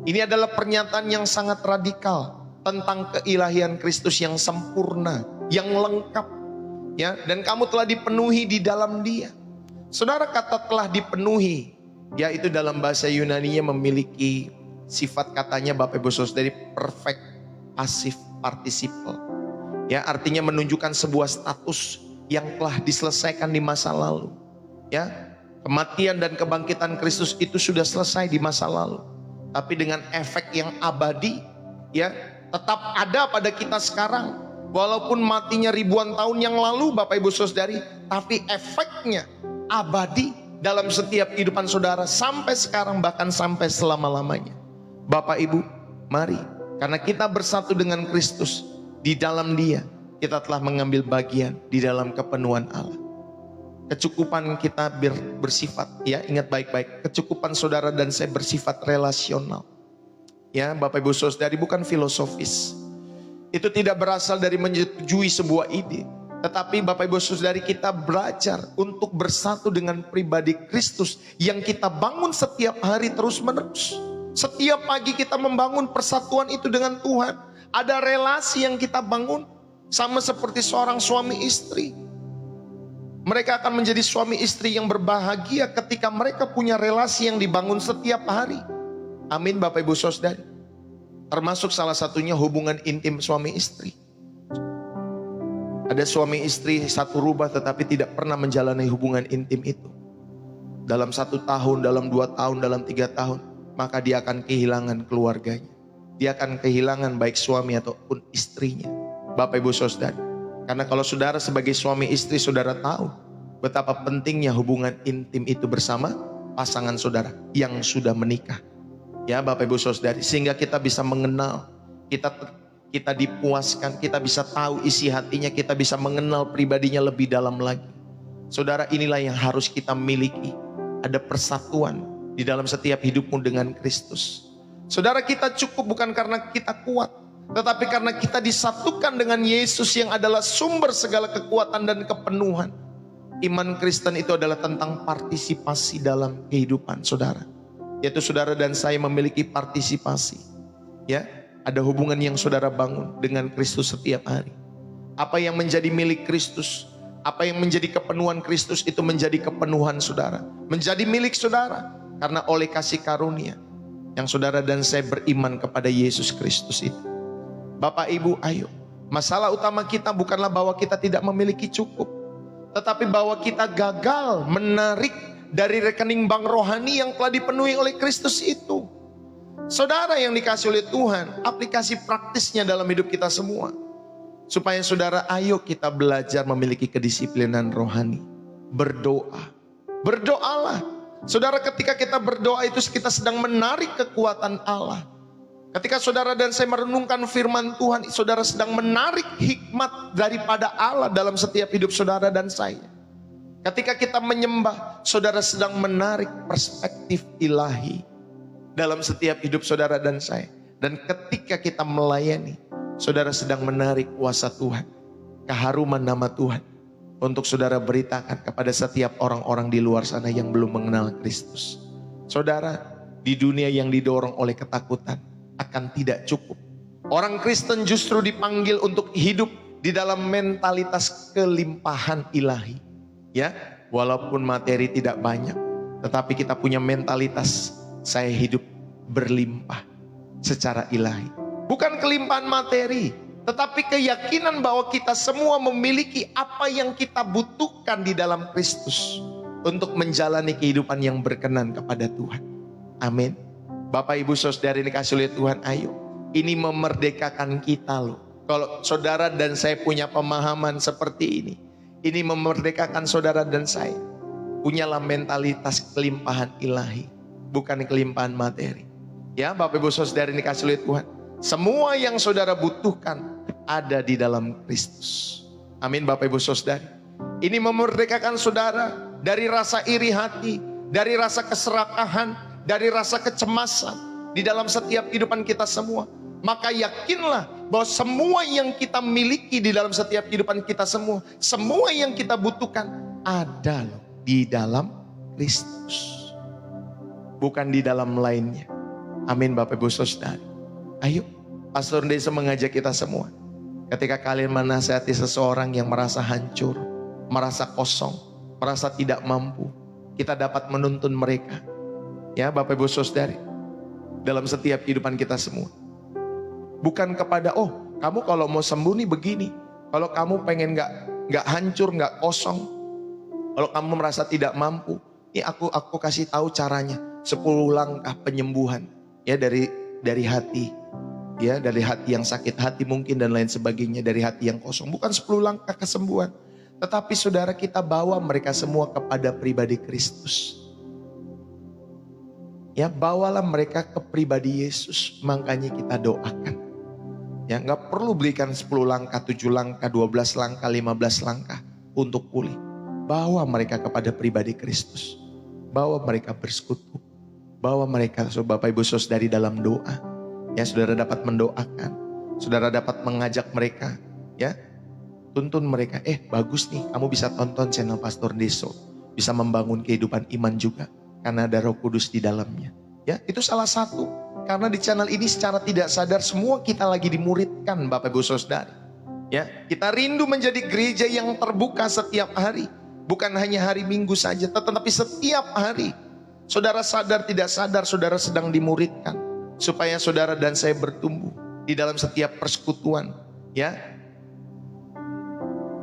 Ini adalah pernyataan yang sangat radikal tentang keilahian Kristus yang sempurna, yang lengkap. Ya, dan kamu telah dipenuhi di dalam Dia. Saudara, kata telah dipenuhi, yaitu dalam bahasa Yunani-nya memiliki sifat katanya Bapak Ibu Saudara perfect passive participle. Ya, artinya menunjukkan sebuah status yang telah diselesaikan di masa lalu. Ya, kematian dan kebangkitan Kristus itu sudah selesai di masa lalu. Tapi dengan efek yang abadi, ya, tetap ada pada kita sekarang. Walaupun matinya ribuan tahun yang lalu Bapak Ibu Saudari, tapi efeknya abadi dalam setiap kehidupan saudara sampai sekarang, bahkan sampai selama-lamanya. Bapak Ibu, mari, karena kita bersatu dengan Kristus, di dalam Dia kita telah mengambil bagian di dalam kepenuhan Allah. Kecukupan kita bersifat, ya ingat baik-baik, kecukupan saudara dan saya bersifat relasional. Ya Bapak Ibu Saudari, bukan filosofis. Itu tidak berasal dari menyetujui sebuah ide, tetapi Bapak Ibu Saudari, kita belajar untuk bersatu dengan pribadi Kristus yang kita bangun setiap hari terus menerus. Setiap pagi kita membangun persatuan itu dengan Tuhan. Ada relasi yang kita bangun, sama seperti seorang suami istri. Mereka akan menjadi suami istri yang berbahagia ketika mereka punya relasi yang dibangun setiap hari. Amin Bapak Ibu Saudari. Termasuk salah satunya hubungan intim suami istri. Ada suami istri satu rumah tetapi tidak pernah menjalani hubungan intim itu. Dalam 1 tahun, dalam 2 tahun, dalam 3 tahun, maka dia akan kehilangan keluarganya. Dia akan kehilangan baik suami ataupun istrinya. Bapak Ibu Saudara, karena kalau saudara sebagai suami istri, saudara tahu betapa pentingnya hubungan intim itu bersama pasangan saudara yang sudah menikah. Ya Bapak Ibu Saudari, sehingga kita bisa mengenal, kita dipuaskan, kita bisa tahu isi hatinya, kita bisa mengenal pribadinya lebih dalam lagi. Saudara, inilah yang harus kita miliki. Ada persatuan di dalam setiap hidupmu dengan Kristus. Saudara, kita cukup bukan karena kita kuat, tetapi karena kita disatukan dengan Yesus yang adalah sumber segala kekuatan dan kepenuhan. Iman Kristen itu adalah tentang partisipasi dalam kehidupan saudara. Yaitu saudara dan saya memiliki partisipasi. Ya, ada hubungan yang saudara bangun dengan Kristus setiap hari. Apa yang menjadi milik Kristus, apa yang menjadi kepenuhan Kristus itu menjadi kepenuhan saudara, menjadi milik saudara. Karena oleh kasih karunia yang saudara dan saya beriman kepada Yesus Kristus itu. Bapak Ibu, ayo. Masalah utama kita bukanlah bahwa kita tidak memiliki cukup, tetapi bahwa kita gagal menarik dari rekening bank rohani yang telah dipenuhi oleh Kristus itu. Saudara yang dikasih oleh Tuhan, aplikasi praktisnya dalam hidup kita semua. Supaya saudara, ayo kita belajar memiliki kedisiplinan rohani. Berdoa. Berdoalah. Saudara, ketika kita berdoa itu kita sedang menarik kekuatan Allah. Ketika saudara dan saya merenungkan firman Tuhan, saudara sedang menarik hikmat daripada Allah dalam setiap hidup saudara dan saya. Ketika kita menyembah, saudara sedang menarik perspektif ilahi dalam setiap hidup saudara dan saya. Dan ketika kita melayani, saudara sedang menarik kuasa Tuhan, keharuman nama Tuhan, untuk saudara beritakan kepada setiap orang-orang di luar sana yang belum mengenal Kristus. Saudara, di dunia yang didorong oleh ketakutan akan tidak cukup. Orang Kristen justru dipanggil untuk hidup di dalam mentalitas kelimpahan ilahi. Ya, walaupun materi tidak banyak, tetapi kita punya mentalitas saya hidup berlimpah secara ilahi. Bukan kelimpahan materi, tetapi keyakinan bahwa kita semua memiliki apa yang kita butuhkan di dalam Kristus untuk menjalani kehidupan yang berkenan kepada Tuhan. Amin. Bapak Ibu Saudara yang dikasih oleh Tuhan, ayo. Ini memerdekakan kita loh. Kalau saudara dan saya punya pemahaman seperti ini memerdekakan saudara dan saya. Punyalah mentalitas kelimpahan ilahi, bukan kelimpahan materi. Ya Bapak Ibu Saudara yang dikasih oleh Tuhan, semua yang saudara butuhkan ada di dalam Kristus. Amin Bapak Ibu Saudara. Ini memerdekakan saudara dari rasa iri hati, dari rasa keserakahan, dari rasa kecemasan di dalam setiap kehidupan kita semua. Maka yakinlah bahwa semua yang kita miliki di dalam setiap kehidupan kita semua yang kita butuhkan ada loh di dalam Kristus, bukan di dalam lainnya. Amin Bapak Ibu Saudara. Ayo, Pastor Desa mengajak kita semua. Ketika kalian menasihati seseorang yang merasa hancur, merasa kosong, merasa tidak mampu, kita dapat menuntun mereka. Ya Bapak Ibu Saudari, dalam setiap kehidupan kita semua. Bukan kepada, oh kamu kalau mau sembuh nih begini. Kalau kamu pengen gak hancur, gak kosong. Kalau kamu merasa tidak mampu, ini aku kasih tahu caranya. 10 langkah penyembuhan. Ya dari hati. Ya dari hati yang sakit hati mungkin dan lain sebagainya. Dari hati yang kosong. Bukan 10 langkah kesembuhan. Tetapi saudara, kita bawa mereka semua kepada pribadi Kristus. Ya bawalah mereka ke pribadi Yesus. Makanya kita doakan. Ya gak perlu berikan 10 langkah, 7 langkah, 12 langkah, 15 langkah untuk pulih. Bawa mereka kepada pribadi Kristus. Bawa mereka bersekutu. Bawa mereka, Bapak Ibu Saudari, dalam doa. Ya saudara dapat mendoakan. Saudara dapat mengajak mereka. Ya tuntun mereka. Bagus nih, kamu bisa tonton channel Pastor Deso. Bisa membangun kehidupan iman juga. Karena ada Roh Kudus di dalamnya. Ya itu salah satu. Karena di channel ini secara tidak sadar semua kita lagi dimuridkan Bapak Ibu Saudari. Ya, kita rindu menjadi gereja yang terbuka setiap hari. Bukan hanya hari Minggu saja, tetapi setiap hari. Saudara sadar tidak sadar, saudara sedang dimuridkan. Supaya saudara dan saya bertumbuh di dalam setiap persekutuan. Ya,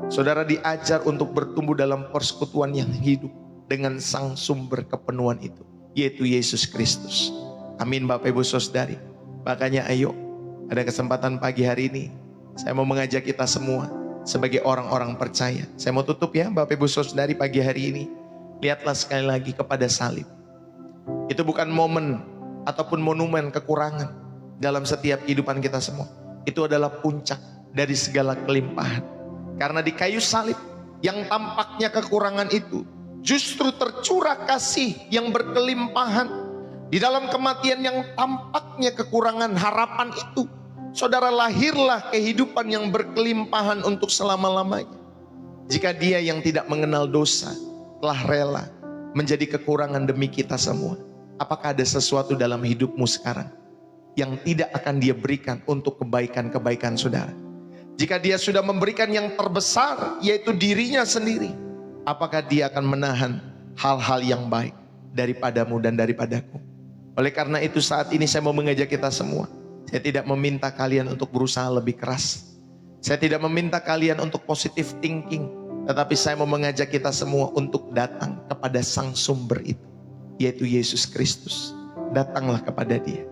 Saudara diajar untuk bertumbuh dalam persekutuan yang hidup dengan sang sumber kepenuhan itu, yaitu Yesus Kristus. Amin Bapak Ibu Saudari. Makanya ayo, ada kesempatan pagi hari ini, saya mau mengajak kita semua sebagai orang-orang percaya. Saya mau tutup ya Bapak Ibu Saudari pagi hari ini. Lihatlah sekali lagi kepada salib. Itu bukan momen ataupun monumen kekurangan dalam setiap kehidupan kita semua. Itu adalah puncak dari segala kelimpahan. Karena di kayu salib yang tampaknya kekurangan itu justru tercurah kasih yang berkelimpahan. Di dalam kematian yang tampaknya kekurangan harapan itu, saudara, lahirlah kehidupan yang berkelimpahan untuk selama-lamanya. Jika Dia yang tidak mengenal dosa telah rela menjadi kekurangan demi kita semua, apakah ada sesuatu dalam hidupmu sekarang yang tidak akan Dia berikan untuk kebaikan-kebaikan saudara? Jika Dia sudah memberikan yang terbesar, yaitu dirinya sendiri, apakah Dia akan menahan hal-hal yang baik daripadamu dan daripadaku? Oleh karena itu saat ini saya mau mengajak kita semua. Saya tidak meminta kalian untuk berusaha lebih keras. Saya tidak meminta kalian untuk positive thinking. Tetapi saya mau mengajak kita semua untuk datang kepada sang sumber itu, yaitu Yesus Kristus. Datanglah kepada Dia.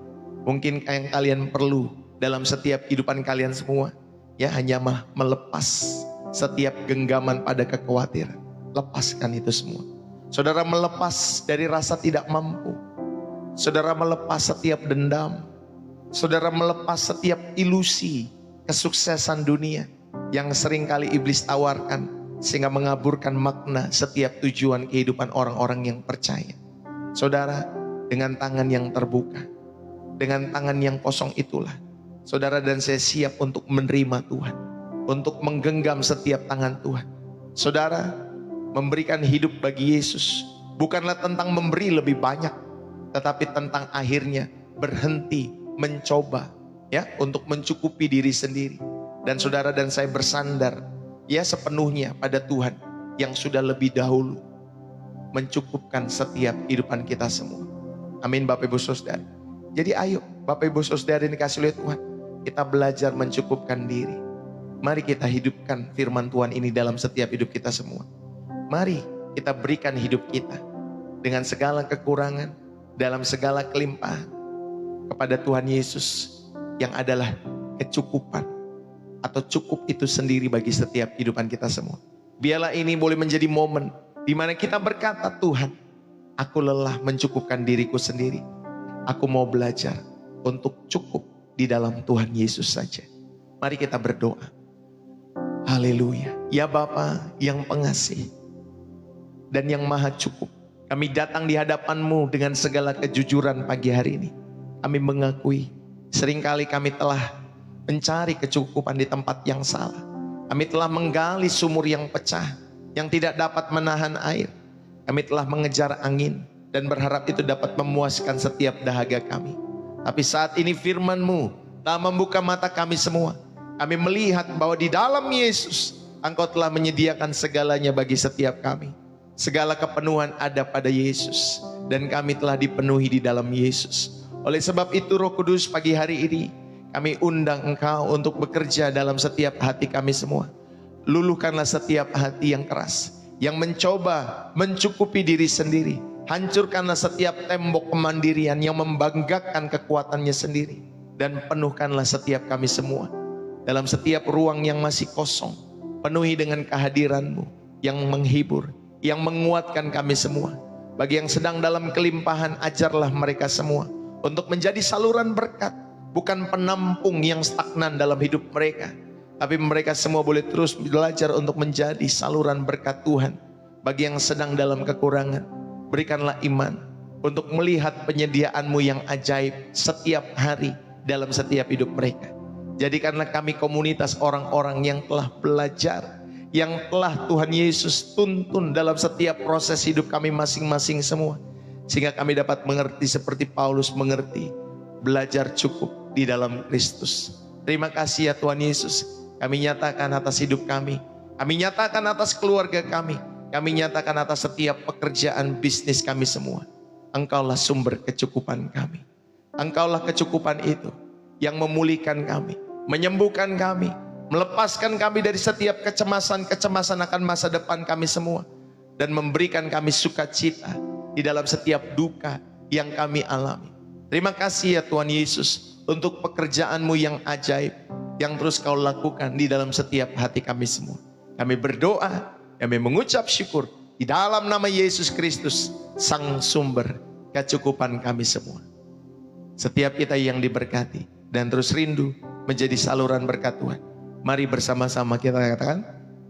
Mungkin yang kalian perlu dalam setiap kehidupan kalian semua, ya hanya melepas setiap genggaman pada kekhawatiran. Lepaskan itu semua. Saudara melepas dari rasa tidak mampu. Saudara melepas setiap dendam. Saudara melepas setiap ilusi kesuksesan dunia yang seringkali iblis tawarkan, sehingga mengaburkan makna setiap tujuan kehidupan orang-orang yang percaya. Saudara, dengan tangan yang terbuka, dengan tangan yang kosong itulah saudara dan saya siap untuk menerima Tuhan, untuk menggenggam setiap tangan Tuhan. Saudara, memberikan hidup bagi Yesus bukanlah tentang memberi lebih banyak, tetapi tentang akhirnya berhenti mencoba ya untuk mencukupi diri sendiri. Dan saudara dan saya bersandar ya sepenuhnya pada Tuhan yang sudah lebih dahulu mencukupkan setiap kehidupan kita semua. Amin Bapak Ibu Saudara. Jadi ayo Bapak Ibu Saudara ini kasih oleh Tuhan, kita belajar mencukupkan diri. Mari kita hidupkan firman Tuhan ini dalam setiap hidup kita semua. Mari kita berikan hidup kita dengan segala kekurangan, dalam segala kelimpahan kepada Tuhan Yesus yang adalah kecukupan atau cukup itu sendiri bagi setiap kehidupan kita semua. Biarlah ini boleh menjadi momen di mana kita berkata, Tuhan, aku lelah mencukupkan diriku sendiri. Aku mau belajar untuk cukup di dalam Tuhan Yesus saja. Mari kita berdoa. Haleluya. Ya Bapa yang pengasih dan yang maha cukup, kami datang di hadapan-Mu dengan segala kejujuran pagi hari ini. Kami mengakui seringkali kami telah mencari kecukupan di tempat yang salah. Kami telah menggali sumur yang pecah, yang tidak dapat menahan air. Kami telah mengejar angin dan berharap itu dapat memuaskan setiap dahaga kami. Tapi saat ini firman-Mu telah membuka mata kami semua. Kami melihat bahwa di dalam Yesus Engkau telah menyediakan segalanya bagi setiap kami. Segala kepenuhan ada pada Yesus, dan kami telah dipenuhi di dalam Yesus. Oleh sebab itu Roh Kudus pagi hari ini kami undang Engkau untuk bekerja dalam setiap hati kami semua. Luluhkanlah setiap hati yang keras, yang mencoba mencukupi diri sendiri. Hancurkanlah setiap tembok kemandirian yang membanggakan kekuatannya sendiri. Dan penuhkanlah setiap kami semua dalam setiap ruang yang masih kosong, penuhi dengan kehadiran-Mu yang menghibur, yang menguatkan kami semua. Bagi yang sedang dalam kelimpahan, ajarlah mereka semua untuk menjadi saluran berkat, bukan penampung yang stagnan dalam hidup mereka. Tapi mereka semua boleh terus belajar untuk menjadi saluran berkat Tuhan. Bagi yang sedang dalam kekurangan, berikanlah iman untuk melihat penyediaan-Mu yang ajaib setiap hari dalam setiap hidup mereka. Jadikanlah kami komunitas orang-orang yang telah belajar, yang telah Tuhan Yesus tuntun dalam setiap proses hidup kami masing-masing semua. Sehingga kami dapat mengerti seperti Paulus mengerti, belajar cukup di dalam Kristus. Terima kasih ya Tuhan Yesus. Kami nyatakan atas hidup kami nyatakan atas keluarga kami nyatakan atas setiap pekerjaan bisnis kami semua. Engkaulah sumber kecukupan kami. Engkaulah kecukupan itu yang memulihkan kami, menyembuhkan kami, melepaskan kami dari setiap kecemasan-kecemasan akan masa depan kami semua, dan memberikan kami sukacita di dalam setiap duka yang kami alami. Terima kasih ya Tuhan Yesus untuk pekerjaan-Mu yang ajaib yang terus Kau lakukan di dalam setiap hati kami semua. Kami berdoa, kami mengucap syukur di dalam nama Yesus Kristus, Sang Sumber kecukupan kami semua. Setiap kita yang diberkati dan terus rindu menjadi saluran berkat Tuhan, mari bersama-sama kita katakan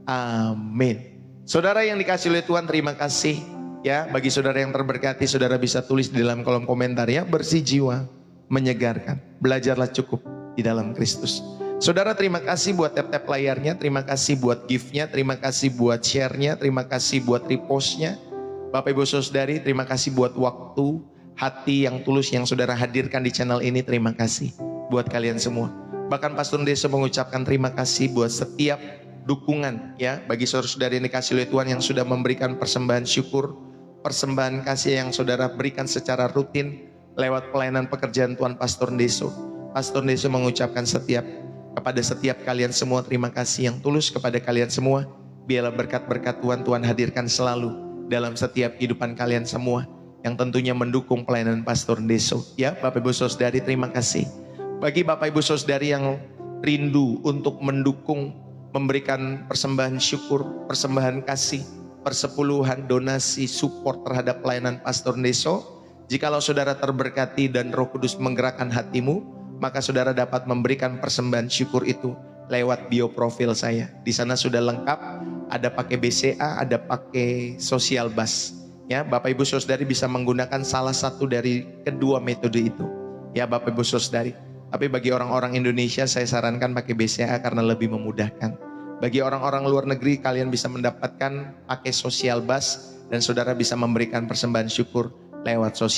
amin. Saudara yang dikasihi oleh Tuhan, terima kasih ya. Bagi saudara yang terberkati, saudara bisa tulis di dalam kolom komentar ya, bersih jiwa, menyegarkan, belajarlah cukup di dalam Kristus. Saudara, terima kasih buat tap-tap layarnya, terima kasih buat gift-nya, terima kasih buat share-nya, terima kasih buat repost-nya. Bapak Ibu Saudari, terima kasih buat waktu, hati yang tulus yang saudara hadirkan di channel ini. Terima kasih buat kalian semua. Bahkan Pastor Deso mengucapkan terima kasih buat setiap dukungan ya, bagi saudara-saudari yang dikasihi oleh Tuhan yang sudah memberikan persembahan syukur, persembahan kasih yang saudara berikan secara rutin lewat pelayanan pekerjaan Tuhan Pastor Deso. Pastor Deso mengucapkan kepada setiap kalian semua terima kasih yang tulus kepada kalian semua. Biarlah berkat-berkat Tuhan hadirkan selalu dalam setiap kehidupan kalian semua yang tentunya mendukung pelayanan Pastor Deso. Ya, Bapak Ibu Saudari, terima kasih. Bagi Bapak Ibu Saudari yang rindu untuk mendukung, memberikan persembahan syukur, persembahan kasih, persepuluhan, donasi, support terhadap pelayanan Pastor Deso, jikalau saudara terberkati dan Roh Kudus menggerakkan hatimu, maka saudara dapat memberikan persembahan syukur itu lewat bio profil saya. Di sana sudah lengkap, ada pakai BCA, ada pakai Social Bus. Ya, Bapak Ibu Saudari bisa menggunakan salah satu dari kedua metode itu. Ya, Bapak Ibu Saudari. Tapi bagi orang-orang Indonesia saya sarankan pakai BCA karena lebih memudahkan. Bagi orang-orang luar negeri, kalian bisa mendapatkan pakai Social Bus dan saudara bisa memberikan persembahan syukur lewat sosial.